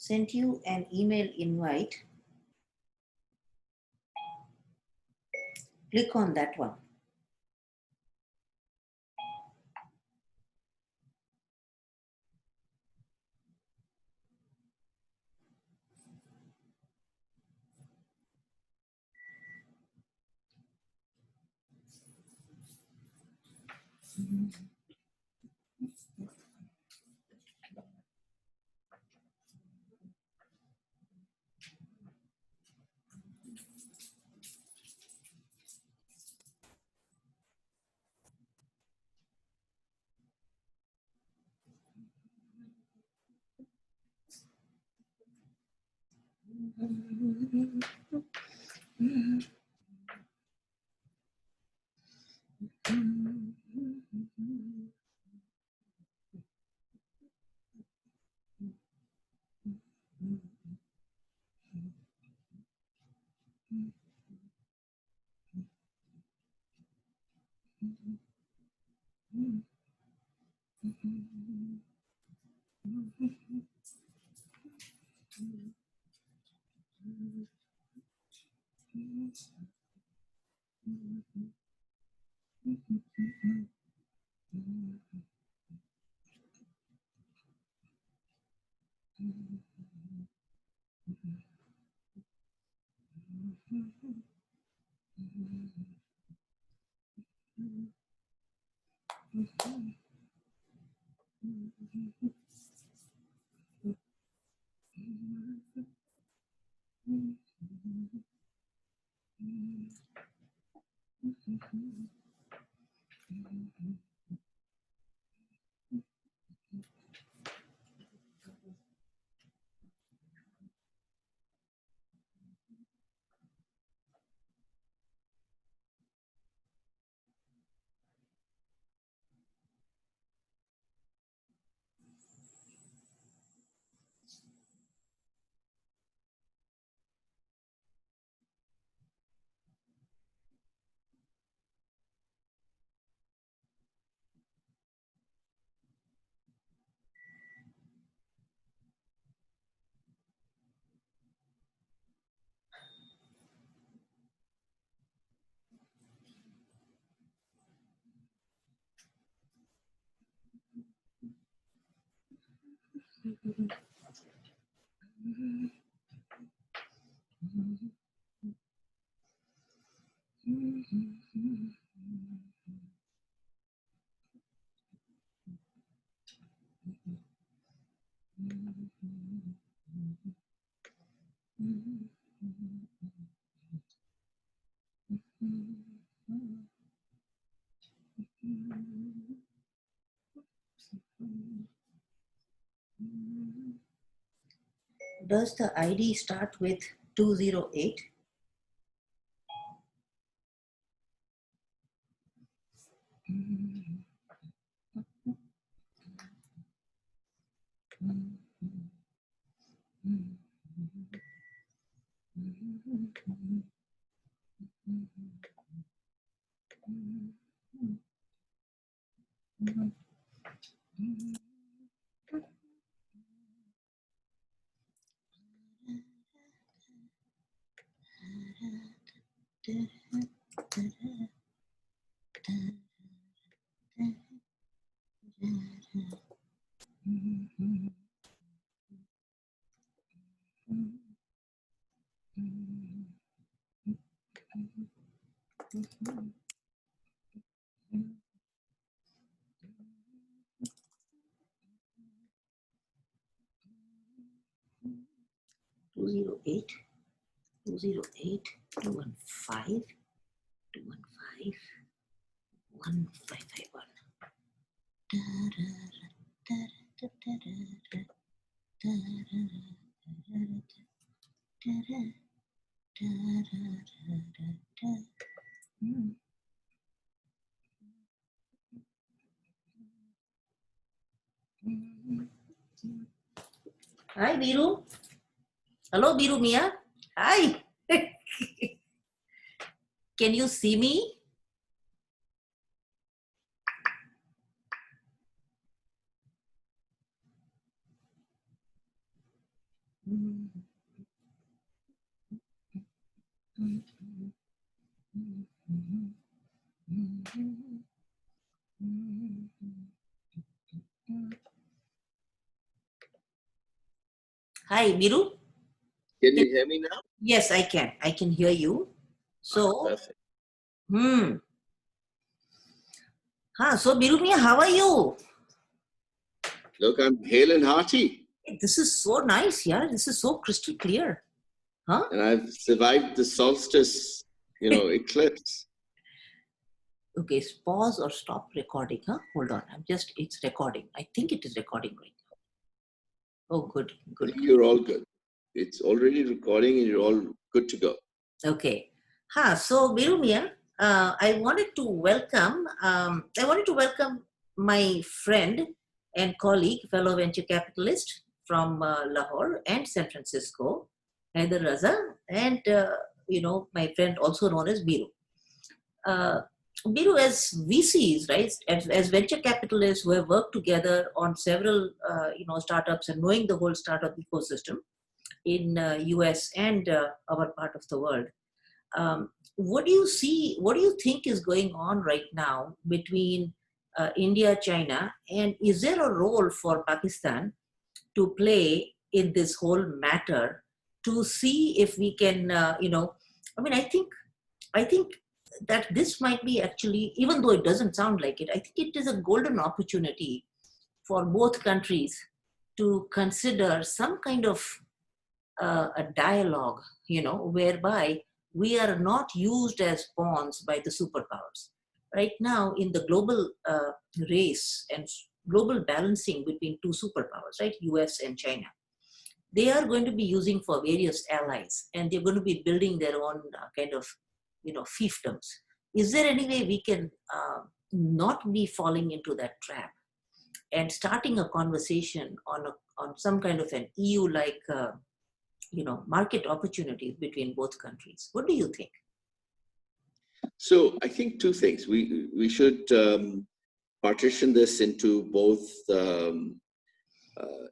Sent you an email invite. Click on that one. Does the ID start with 208? Two zero eight, 208, 215, 215, 1551. Hi, Biru. Hello, Biru Mia. Hi. Can you see me? Hi, Biru. Can you hear me now? Yes, I can. I can hear you. So, Perfect. So Biru Mia, how are you? Look, I'm hale and hearty. This is so nice, yeah. This is so crystal clear. Huh? And I've survived the solstice, eclipse. Okay, pause or stop recording, huh? Hold on. It's recording. I think it is recording right now. Oh, good. You're all good. It's already recording and you're all good to go. Okay. So Biru Mia, I wanted to welcome my friend and colleague, fellow venture capitalist from Lahore and San Francisco, Haider Raza, and my friend also known as Biru. Biru, as VCs, right, as venture capitalists who have worked together on several, startups and knowing the whole startup ecosystem in US and our part of the world, what do you see, what do you think is going on right now between India, China, and is there a role for Pakistan to play in this whole matter to see if we can, I think that this might be actually, even though it doesn't sound like it, I think it is a golden opportunity for both countries to consider some kind of a dialogue, whereby we are not used as pawns by the superpowers. Right now, in the global race and global balancing between two superpowers, right, US and China, they are going to be using for various allies, and they're going to be building their own kind of, fiefdoms. Is there any way we can not be falling into that trap and starting a conversation on some kind of an EU-like, market opportunities between both countries? What do you think? So I think two things. We should partition this into both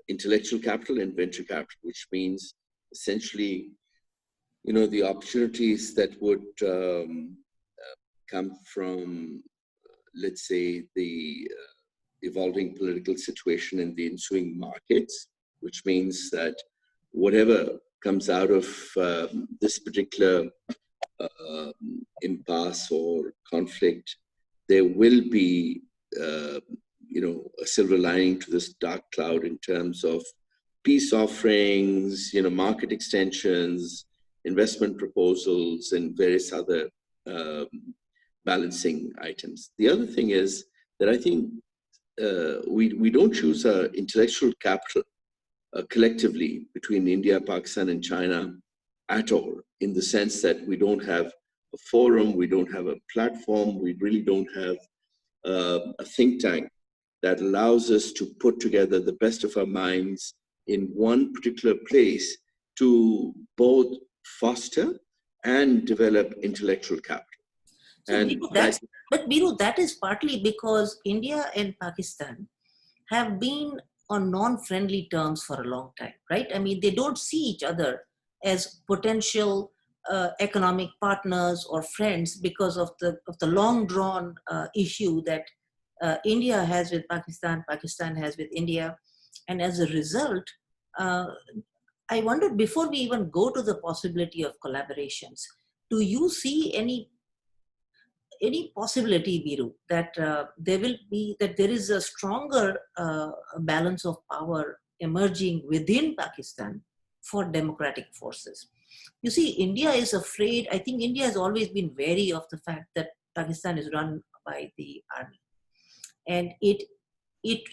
intellectual capital and venture capital, which means essentially, the opportunities that would come from, let's say, the evolving political situation in the ensuing markets, which means that whatever comes out of this particular impasse or conflict, there will be, a silver lining to this dark cloud in terms of peace offerings, market extensions, investment proposals, and various other balancing items. The other thing is that I think we don't choose our intellectual capital collectively between India, Pakistan, and China at all, in the sense that we don't have a forum, we don't have a platform, we really don't have a think tank that allows us to put together the best of our minds in one particular place to both foster and develop intellectual capital. So, And Biru, that is partly because India and Pakistan have been on non-friendly terms for a long time, right? I mean, they don't see each other as potential economic partners or friends because of the long drawn issue that India has with Pakistan, Pakistan has with India, and as a result, I wondered, before we even go to the possibility of collaborations, do you see any possibility, Biru, that there is a stronger balance of power emerging within Pakistan for democratic forces? You see, India is afraid. I think India has always been wary of the fact that Pakistan is run by the army, and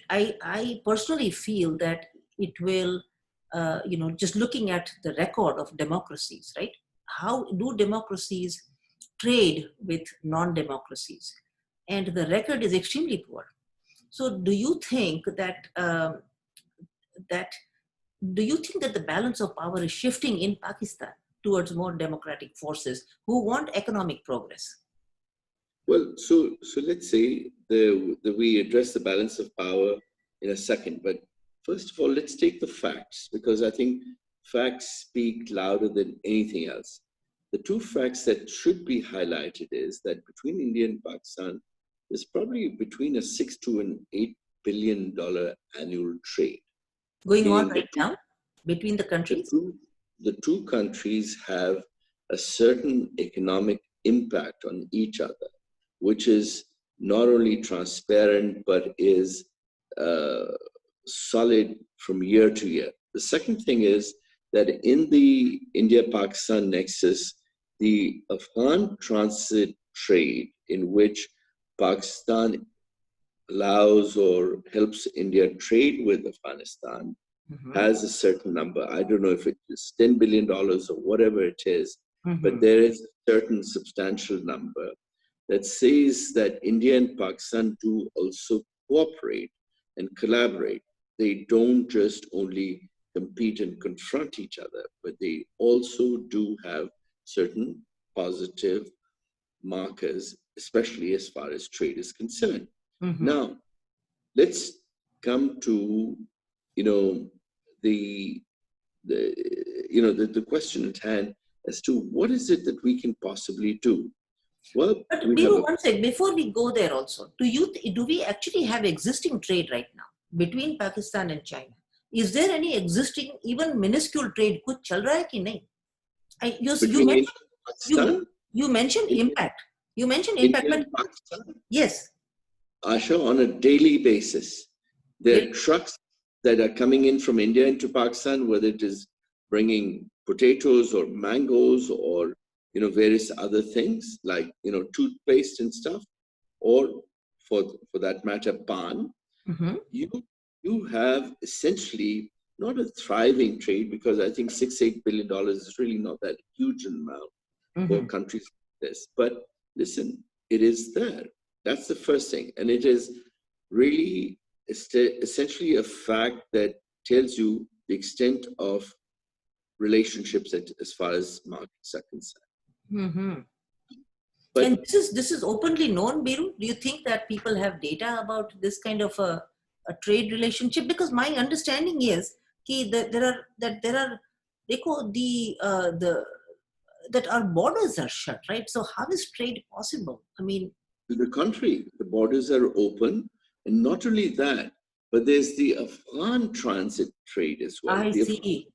I personally feel that it will, just looking at the record of democracies, right? How do democracies trade with non-democracies? And the record is extremely poor. So, do you think that the balance of power is shifting in Pakistan towards more democratic forces who want economic progress? well, so let's say we address the balance of power in a second, but first of all, let's take the facts, because I think facts speak louder than anything else. The two facts that should be highlighted is that between India and Pakistan, there's probably between a $6 to an $8 billion annual trade. Going on Meaning right now between the countries? The two countries have a certain economic impact on each other, which is not only transparent, but is solid from year to year. The second thing is that in the India-Pakistan nexus, the Afghan transit trade, in which Pakistan allows or helps India trade with Afghanistan, has a certain number. I don't know if it is $10 billion or whatever it is, but there is a certain substantial number that says that India and Pakistan do also cooperate and collaborate. They don't just only compete and confront each other, but they also do have certain positive markers, especially as far as trade is concerned. Mm-hmm. Now, let's come to, you know, the the question at hand as to what is it that we can possibly do. Well, But we have Biru, a one sec, before we go there also, do we actually have existing trade right now between Pakistan and China? Is there any existing, even minuscule trade? कुछ चल रहा है कि नहीं? You between India mentioned and Pakistan, you mentioned India, impact. You mentioned impact, India but and Pakistan, yes, Asha, on a daily basis, there are trucks that are coming in from India into Pakistan, whether it is bringing potatoes or mangoes or various other things like toothpaste and stuff, or for that matter, pan. mm-hmm. You have essentially not a thriving trade, because I think $6-8 billion is really not that huge an amount for countries like this. But listen, it is there. That's the first thing. And it is really essentially a fact that tells you the extent of relationships as far as markets are concerned. Mm-hmm. But and this is openly known, Biru. Do you think that people have data about this kind of a trade relationship? Because my understanding is that there are that our borders are shut, right? So how is trade possible? I mean, to the contrary, the borders are open, and not only that, but there's the Afghan transit trade as well. I The see. The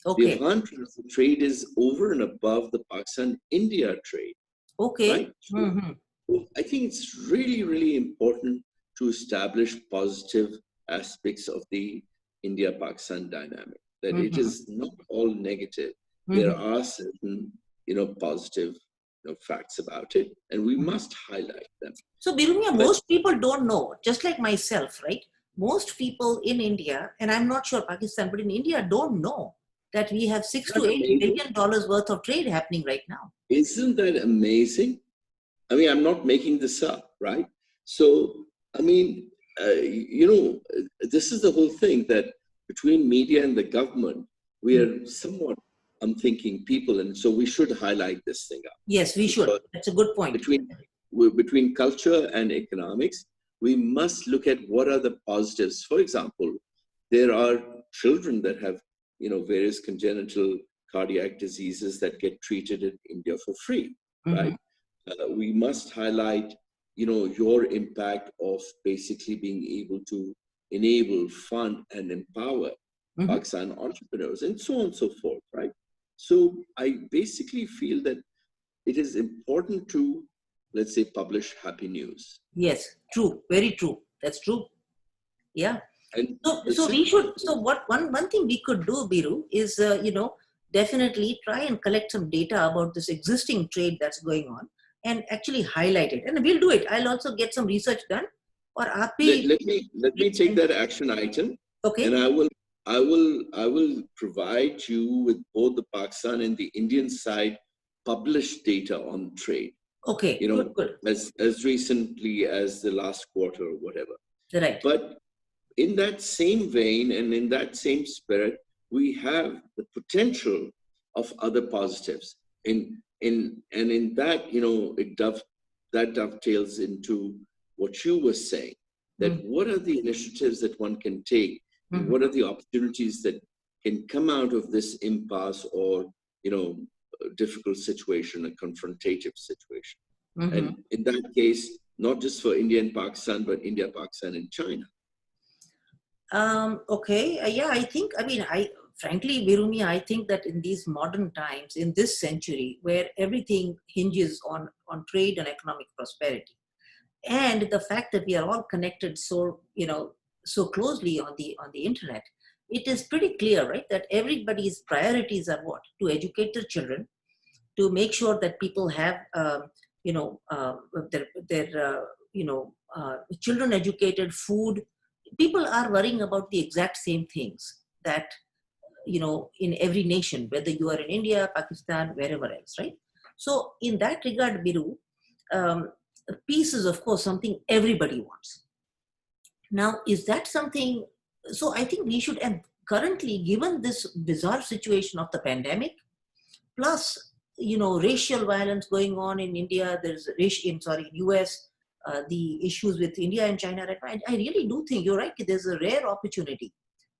Okay. Afghan transit trade is over and above the Pakistan-India trade, Okay. right? So I think it's really, really important to establish positive aspects of the India-Pakistan dynamic, that it is not all negative. There are certain, positive facts about it, and we must highlight them. So, Birumia, But most people don't know, just like myself, right? Most people in India, and I'm not sure Pakistan, but in India don't know that we have $6 to $8 billion worth of trade happening right now. Isn't that amazing? I mean, I'm not making this up, right? So, I mean, this is the whole thing, that between media and the government, we are somewhat, I'm thinking, people, and so we should highlight this thing up. Yes, we should. That's a good point. Between culture and economics, we must look at what are the positives. For example, there are children that have, various congenital cardiac diseases that get treated in India for free, right? We must highlight, your impact of basically being able to enable, fund, and empower Pakistan entrepreneurs, and so on and so forth, right? So I basically feel that it is important to, let's say, publish happy news. Yes, true, very true. That's true. Yeah. And so we should. So what one thing we could do, Biru, is definitely try and collect some data about this existing trade that's going on, and actually highlight it. And we'll do it. I'll also get some research done. Or let me take that action item. Okay. And I will provide you with both the Pakistan and the Indian side published data on trade. Okay. Good. As recently as the last quarter or whatever. Right. But in that same vein and in that same spirit, we have the potential of other positives. In that, that dovetails into what you were saying, that what are the initiatives that one can take, and what are the opportunities that can come out of this impasse or, difficult situation, a confrontative situation. And in that case, not just for India and Pakistan, but India, Pakistan, and China. Okay. Yeah, frankly, Virumi, I think that in these modern times, in this century, where everything hinges on trade and economic prosperity, and the fact that we are all connected so closely on the internet, it is pretty clear, right, that everybody's priorities are what? To educate their children, to make sure that people have their children educated, food. People are worrying about the exact same things that in every nation, whether you are in India, Pakistan, wherever else, right? So in that regard, Biru, peace is of course something everybody wants. Now, is that something? So I think we should, and currently, given this bizarre situation of the pandemic, plus racial violence going on in India. There's in US, the issues with India and China. Right? I really do think you're right. There's a rare opportunity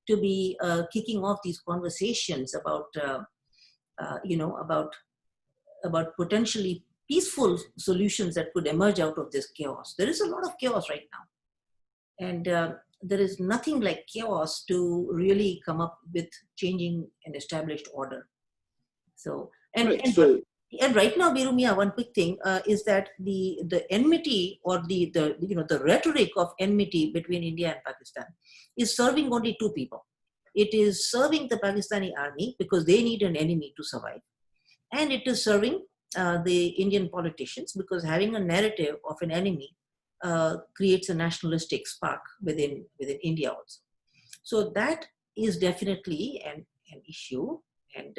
to be kicking off these conversations about, about potentially peaceful solutions that could emerge out of this chaos. There is a lot of chaos right now, and there is nothing like chaos to really come up with changing an established order. So, Right. So and right now, Birumia, one quick thing is that the enmity or the rhetoric of enmity between India and Pakistan is serving only two people. It is serving the Pakistani army because they need an enemy to survive, and it is serving the Indian politicians because having a narrative of an enemy creates a nationalistic spark within India also. So that is definitely an issue, and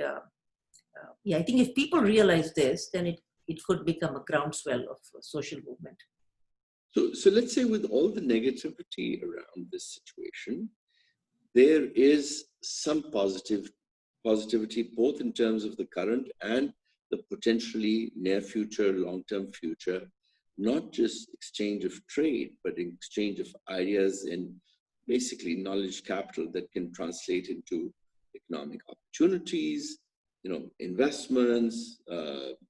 I think if people realize this, then it could become a groundswell of social movement. So let's say with all the negativity around this situation, there is some positivity, both in terms of the current and the potentially near future, long-term future, not just exchange of trade, but exchange of ideas and basically knowledge capital that can translate into economic opportunities, investments,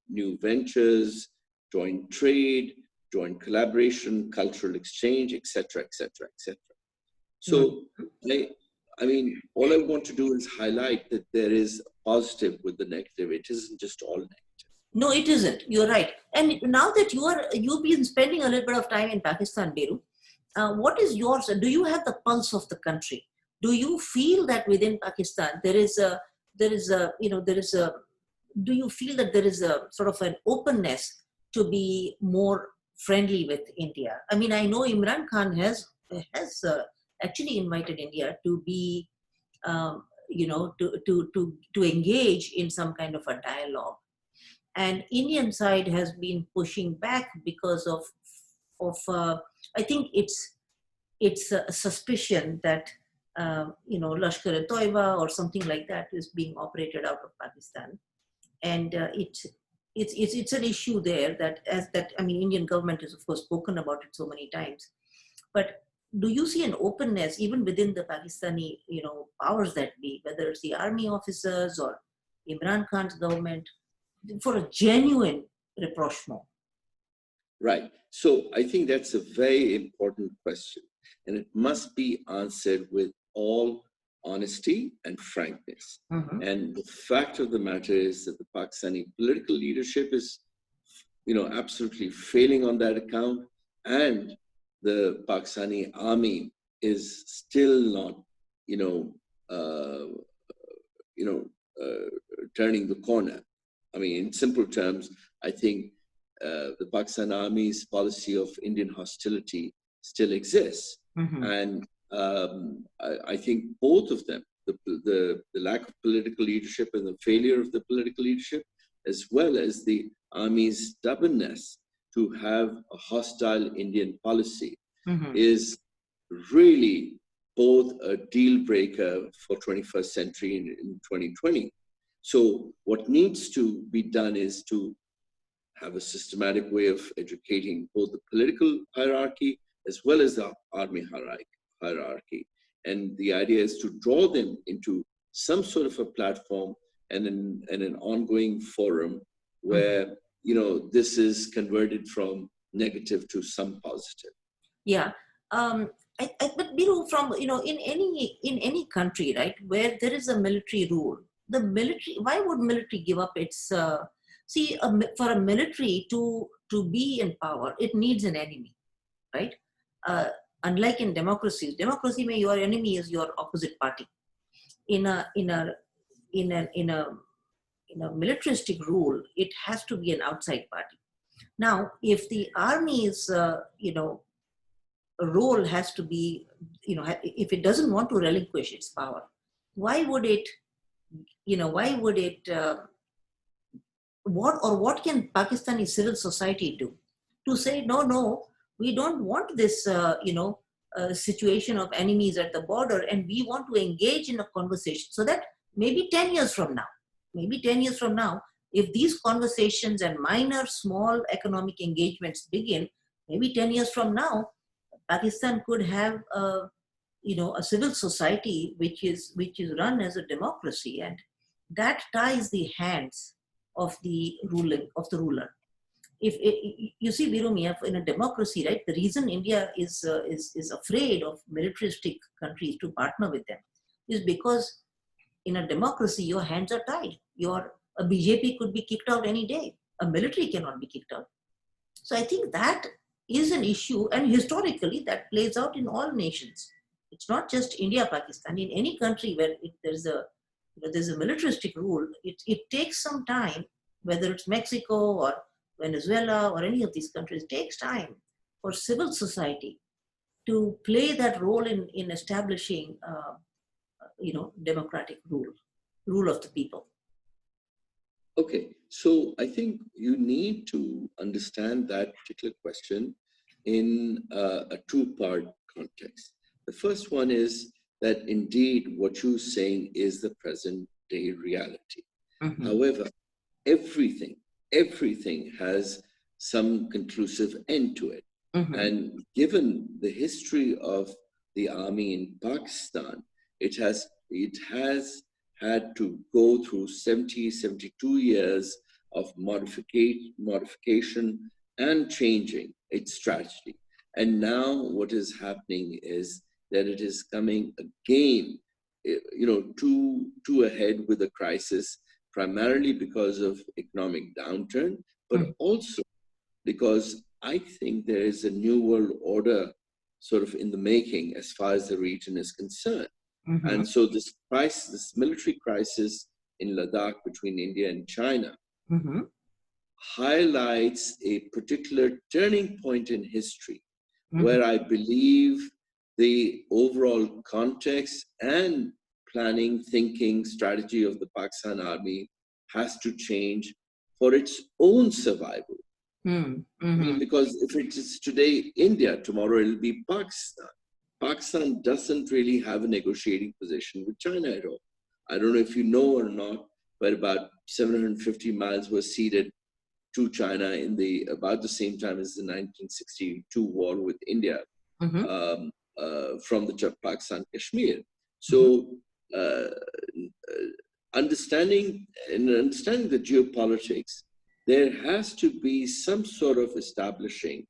new ventures, joint trade, joint collaboration, cultural exchange, etc., etc., etc. So I mean, all I want to do is highlight that there is a positive with the negative. It isn't just all negative. No, it isn't. You're right. And now that you've been spending a little bit of time in Pakistan, Beru, what is yours? Do you have the pulse of the country? Do you feel that within Pakistan do you feel that there is a sort of an openness to be more friendly with India? I mean, I know Imran Khan has actually invited India to be, to engage in some kind of a dialogue, and Indian side has been pushing back because of I think it's a suspicion that Lashkar-e-Toiba or something like that is being operated out of Pakistan, and it's an issue there that Indian government has of course spoken about it so many times, but do you see an openness even within the Pakistani powers that be, whether it's the army officers or Imran Khan's government, for a genuine rapprochement? Right. So I think that's a very important question, and it must be answered with all honesty and frankness. Mm-hmm. And the fact of the matter is that the Pakistani political leadership is, absolutely failing on that account, and the Pakistani army is still not, turning the corner. I mean, in simple terms, I think the Pakistan Army's policy of Indian hostility still exists. Mm-hmm. And I think both of them, the lack of political leadership and the failure of the political leadership, as well as the Army's stubbornness to have a hostile Indian policy, Mm-hmm. is really both a deal breaker for 21st century in 2020. So what needs to be done is to have a systematic way of educating both the political hierarchy as well as the army hierarchy. And the idea is to draw them into some sort of a platform and an ongoing forum where, this is converted from negative to some positive. Yeah. But from, in any country, right, where there is a military rule, why would military give up its, for a military to be in power, it needs an enemy, right? Unlike in democracy, your enemy is your opposite party. In a militaristic rule, it has to be an outside party. Now, if the army's, role has to be, if it doesn't want to relinquish its power, why would it, what can Pakistani civil society do to say, no, we don't want this, situation of enemies at the border, and we want to engage in a conversation so that maybe 10 years from now, if these conversations and minor, small economic engagements begin, maybe 10 years from now, Pakistan could have a civil society which is run as a democracy, and that ties the hands of the ruler. If you see, Virumia, in a democracy, right, the reason India is afraid of militaristic countries to partner with them is because in a democracy your hands are tied. A BJP could be kicked out any day. A military cannot be kicked out. So I think that is an issue, and historically that plays out in all nations. It's not just India, Pakistan. In any country where there's a militaristic rule, it takes some time, whether it's Mexico or Venezuela or any of these countries, it takes time for civil society to play that role in establishing, democratic rule of the people. Okay, so I think you need to understand that particular question in a two-part context. The first one is that indeed what you're saying is the present day reality. Mm-hmm. However, everything has some conclusive end to it. Mm-hmm. And given the history of the army in Pakistan, it has had to go through 72 years of modification and changing its strategy. And now what is happening is that it is coming again, to a head with a crisis, primarily because of economic downturn, but also because I think there is a new world order sort of in the making as far as the region is concerned. Mm-hmm. And so this military crisis in Ladakh between India and China Mm-hmm. highlights a particular turning point in history, Mm-hmm. where I believe the overall context and planning, thinking, strategy of the Pakistan army has to change for its own survival. Mm-hmm. I mean, because if it is today India, tomorrow it'll be Pakistan. Pakistan doesn't really have a negotiating position with China at all. I don't know if you know or not, but about 750 miles were ceded to China in about the same time as the 1962 war with India, Mm-hmm. from the Pakistan Kashmir. So understanding the geopolitics, there has to be some sort of establishing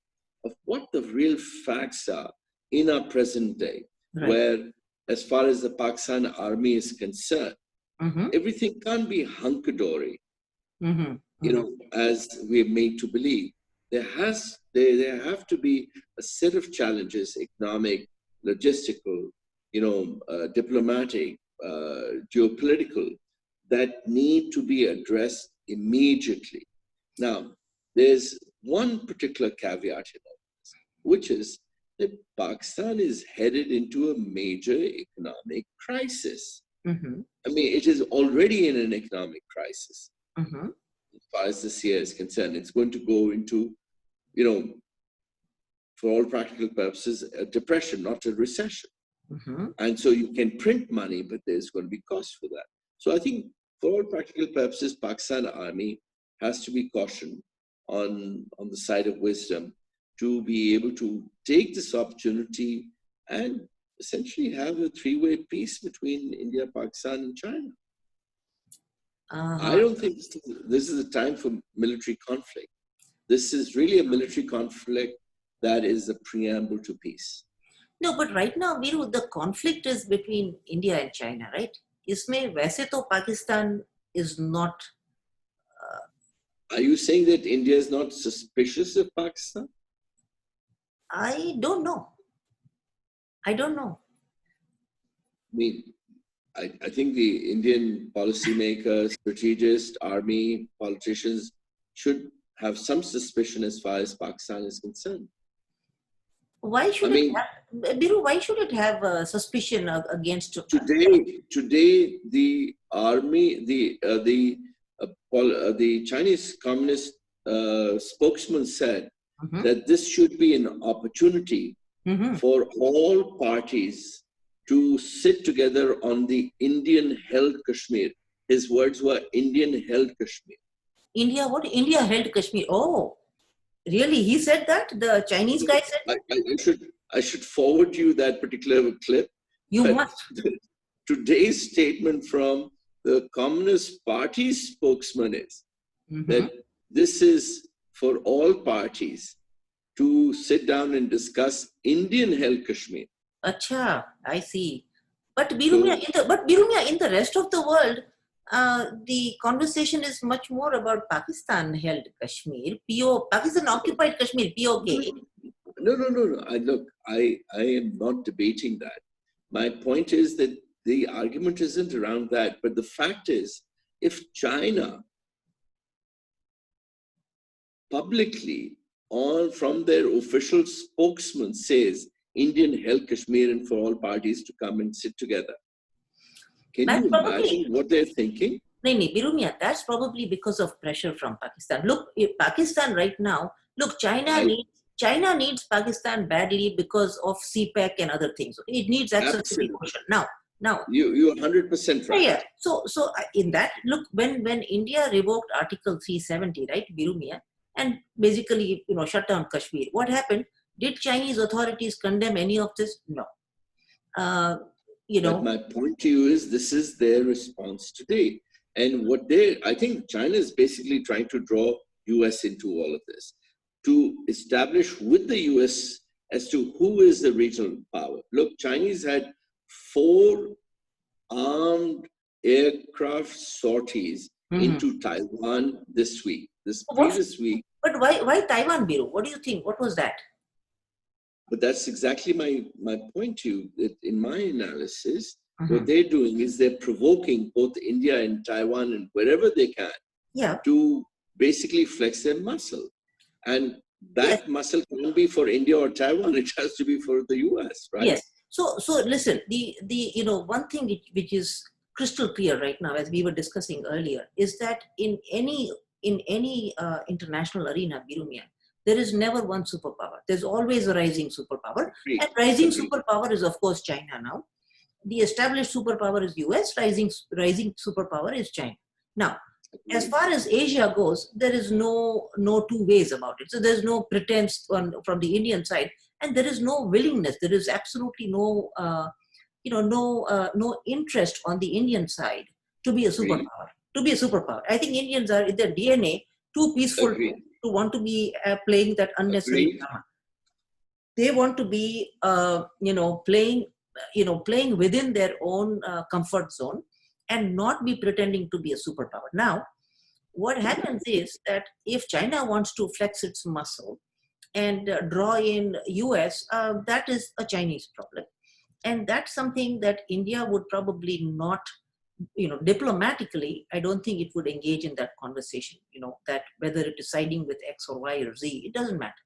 of what the real facts are in our present day, Right. where as far as the Pakistan army is concerned, Mm-hmm. everything can't be hunky-dory, Mm-hmm. as we're made to believe. There have to be a set of challenges, economic, logistical, diplomatic, geopolitical, that need to be addressed immediately. Now, there's one particular caveat in all this, which is that Pakistan is headed into a major economic crisis. Mm-hmm. I mean, it is already in an economic crisis. Mm-hmm. As far as this year is concerned, it's going to go into, for all practical purposes, a depression, not a recession. Mm-hmm. And so you can print money, but there's going to be cost for that. So I think for all practical purposes, Pakistan army has to be cautioned on the side of wisdom to be able to take this opportunity and essentially have a three-way peace between India, Pakistan, and China. I don't think this is a time for military conflict. This is really a military conflict that is a preamble to peace. No, but right now, Viru, the conflict is between India and China, right? इसमें वैसे तो Pakistan is not. Are you saying that India is not suspicious of Pakistan? I don't know. I mean, I think the Indian policymakers, strategists, army, politicians should have some suspicion as far as Pakistan is concerned. Why should why should it have a suspicion against today the army, the Chinese Communist spokesman said that this should be an opportunity for all parties to sit together on the Indian-held Kashmir. His words were Indian-held Kashmir. What? India held Kashmir. Oh, really? He said that? The Chinese guy said that? I should forward you that particular clip. You But must. today's statement from the Communist Party spokesman is Mm-hmm. that this is for all parties to sit down and discuss Indian-held Kashmir. Acha, I see. But So Birumia, in the rest of the world, the conversation is much more about Pakistan-held Kashmir, Pakistan occupied Kashmir, POK. no. I am not debating that. My point is that the argument isn't around that, but the fact is, if China publicly or from their official spokesman says Indian held Kashmir and for all parties to come and sit together, can That's you probably imagine what they're thinking? No, Birumia, that's probably because of pressure from Pakistan. Look, Pakistan right now, look, I China needs Pakistan badly because of CPEC and other things. It needs access to the absolutely ocean. Now, you're 100% yeah, right. yeah. So in that, look, when India revoked Article 370, right, Birumia, and basically, shut down Kashmir, what happened? Did Chinese authorities condemn any of this? No. Uh, you But know, my point to you is this is their response today. And I think China is basically trying to draw US into all of this to establish with the US as to who is the regional power. Look, Chinese had 4 armed aircraft sorties mhm. into Taiwan this week. This What's previous week. But why Taiwan, Biru? What do you think? What was that? But that's exactly my point to you. That in my analysis, what Mhm. they're doing is they're provoking both India and Taiwan and wherever they can Yeah. to basically flex their muscle. And Yes. that muscle can't be for India or Taiwan, it has to be for the US, right? Yes. So listen. The one thing which is crystal clear right now, as we were discussing earlier, is that in any international arena, Birumia, there is never one superpower. There's always a rising superpower, Agreed. and rising Agreed. superpower is of course China now. The established superpower is US. Rising superpower is China. Now, as Agreed. far as Asia goes, there is no two ways about it. So there's no pretense from the Indian side, and there is no willingness. There is absolutely no interest on the Indian side to be a Agreed. superpower. To be a superpower, I think Indians are in their DNA too peaceful Agreed. to want to be playing that unnecessary Agreed. drama. They want to be playing within their own comfort zone and not be pretending to be a superpower. Now, what happens is that if China wants to flex its muscle and draw in US, that is a Chinese problem. And that's something that India would probably not, diplomatically, I don't think it would engage in that conversation, that whether it is siding with X or Y or Z, it doesn't matter.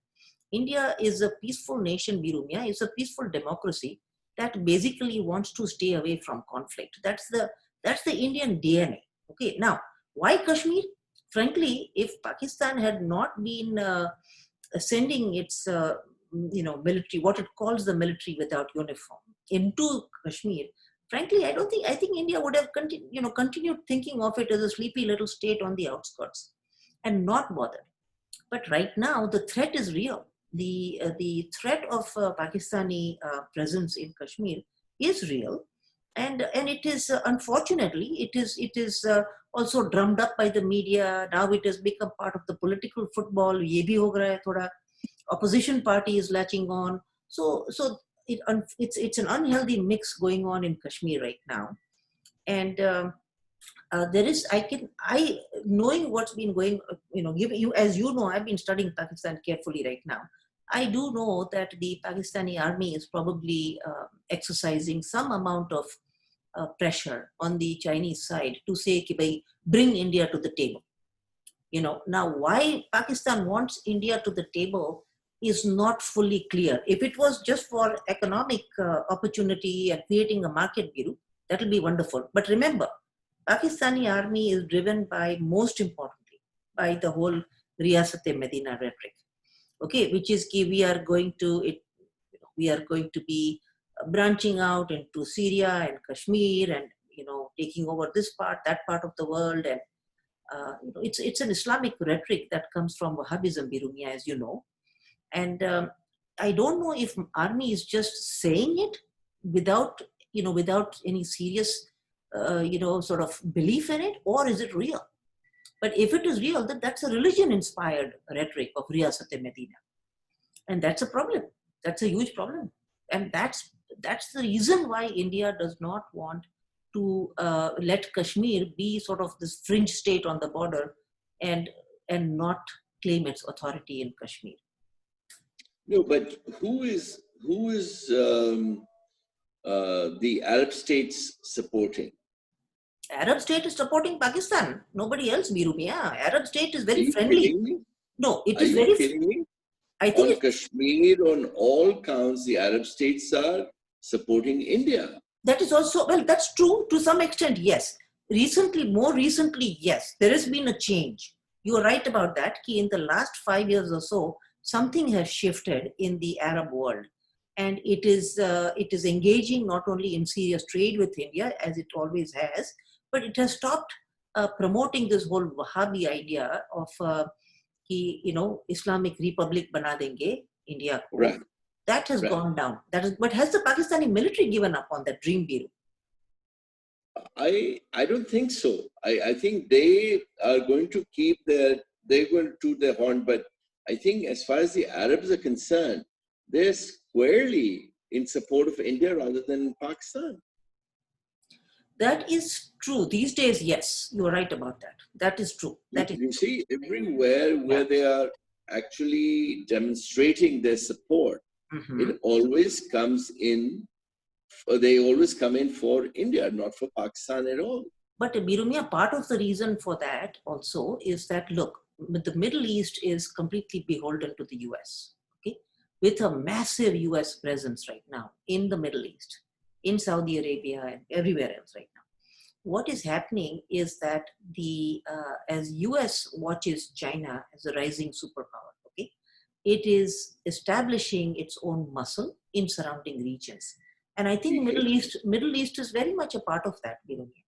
India is a peaceful nation, Birumia. It's a peaceful democracy that basically wants to stay away from conflict. That's the Indian DNA. Okay, now why Kashmir? Frankly, if Pakistan had not been sending its military, what it calls the military without uniform, into Kashmir, frankly, I think India would have continued thinking of it as a sleepy little state on the outskirts and not bothered. But right now, the threat is real. The threat of Pakistani presence in Kashmir is real, and it is unfortunately it is also drummed up by the media. Now it has become part of the political football. ये भी हो गया है थोड़ा. Opposition party is latching on. So it's an unhealthy mix going on in Kashmir right now, and there is I knowing what's been going, give you, as you know, I've been studying Pakistan carefully right now. I do know that the Pakistani army is probably exercising some amount of pressure on the Chinese side to say कि भाई, bring India to the table. Now why Pakistan wants India to the table is not fully clear. If it was just for economic opportunity and creating a market, Biru, that will be wonderful. But remember, Pakistani army is driven by, most importantly, by the whole Riyasat-e-Medina rhetoric. Okay, which is key. We are going to be branching out into Syria and Kashmir and taking over this part, that part of the world, and it's an Islamic rhetoric that comes from Wahhabism, Birumia, as you know. And I don't know if army is just saying it without, without any serious, sort of belief in it, or is it real? But if it is real, then that's a religion-inspired rhetoric of Riyasat-e Medina. And that's a problem. That's a huge problem. And that's the reason why India does not want to let Kashmir be sort of this fringe state on the border and not claim its authority in Kashmir. No, but who is the Arab states supporting? Arab state is supporting Pakistan. Nobody else, Birumia. Arab state is Are very you friendly. kidding me? No, it Are is you very. kidding me? I think On Kashmir, on all counts, the Arab states are supporting India. that is also, well, that's true to some extent, yes. More recently, yes, there has been a change. You are right about that. Ki in the last 5 years or so, something has shifted in the Arab world, and it is engaging not only in serious trade with India as it always has, but it has stopped promoting this whole Wahhabi idea of Islamic Republic bana denge India ko. Right. That has Right. gone down. But has the Pakistani military given up on that dream, Biru? I don't think so. I think they are going to they're going to toot their horn, but I think as far as the Arabs are concerned, they're squarely in support of India rather than Pakistan. That is true. These days, yes, you are right about that. That is true. That is You see, everywhere where they are actually demonstrating their support, Mhm. it always comes in, they always come in for India, not for Pakistan at all. But Birumia, part of the reason for that also is that, look, the Middle East is completely beholden to the US, okay? With a massive US presence right now in the Middle East, in Saudi Arabia and everywhere else right now. What is happening is that as US watches China as a rising superpower, okay, it is establishing its own muscle in surrounding regions. And I think Okay. Middle East is very much a part of that, Birumia.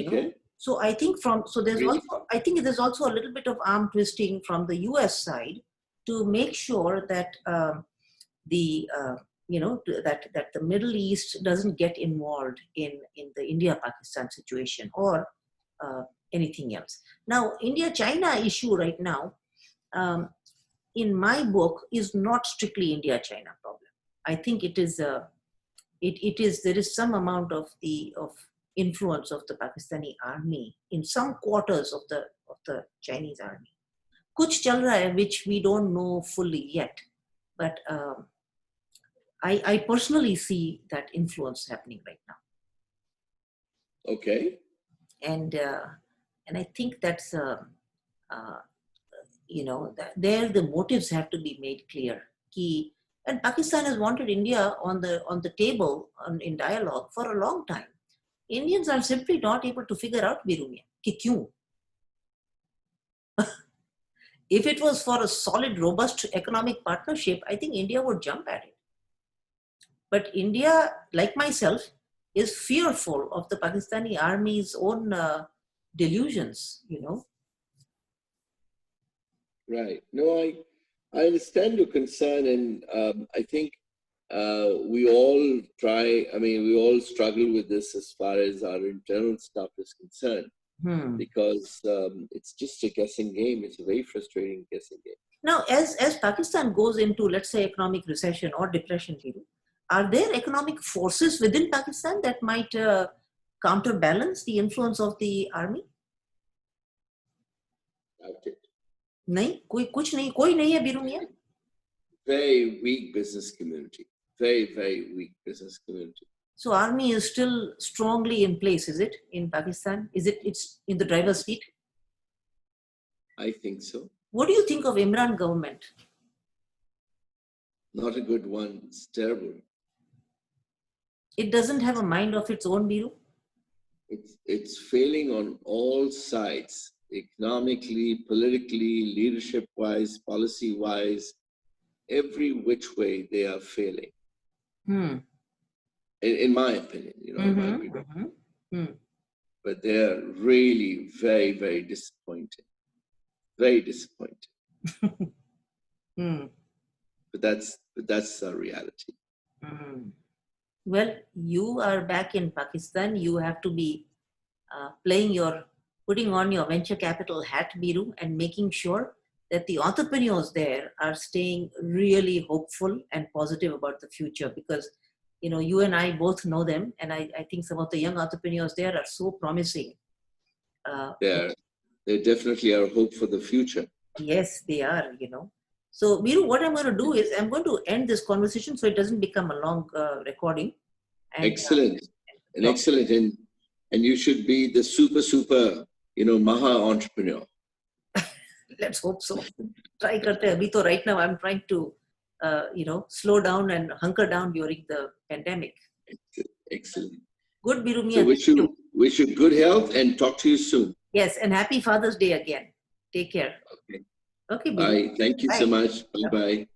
Okay. So I think Really? I think there's also a little bit of arm twisting from the US side to make sure that the that the Middle East doesn't get involved in the India Pakistan situation or anything else. Now, India China issue right now, um, in my book, is not strictly India China problem. I think it is there is some amount of influence of the Pakistani army in some quarters of the Chinese army. Kuch chal raha hai, which we don't know fully yet, but I personally see that influence happening right now, Okay. and I think that's uh, there the motives have to be made clear. And Pakistan has wanted India on the table in dialogue for a long time. Indians are simply not able to figure out, Birumia, ki kyun. If it was for a solid, robust economic partnership, I think India would jump at it. But India, like myself, is fearful of the Pakistani army's own delusions, Right. No, I understand your concern, and I think we all we all struggle with this as far as our internal stuff is concerned, because it's just a guessing game. It's a very frustrating guessing game. Now, as Pakistan goes into, let's say, economic recession or depression, are there economic forces within Pakistan that might counterbalance the influence of the army? Doubt it. नहीं, कोई नहीं है बीरू मियां? Very weak business community. Very, very weak business community. So army is still strongly in place, is it, in Pakistan? It's in the driver's seat? I think so. What do you think of Imran government? Not a good one. It's terrible. It doesn't have a mind of its own, Biru? It's failing on all sides, economically, politically, leadership-wise, policy-wise. Every which way they are failing. In my opinion, in my opinion. but they're really very, very disappointing. Very disappointing. Mm. But that's our reality. Mm. Well, you are back in Pakistan. You have to be putting on your venture capital hat, Biru, and making sure that the entrepreneurs there are staying really hopeful and positive about the future, because you and I both know them, and I think some of the young entrepreneurs there are so promising. They definitely are hope for the future. Yes, they are. So, Biru, what I'm going to do is I'm going to end this conversation so it doesn't become a long recording. And, Excellent. Excellent. And you should be the super, Maha entrepreneur. Let's hope so. Try karte. Abhi to right now I'm trying to, slow down and hunker down during the pandemic. Excellent. Good, Biru. So wish you good health and talk to you soon. Yes, and happy Father's Day again. Take care. Okay. Okay, Biru. Bye. Thank you so much. Bye-bye.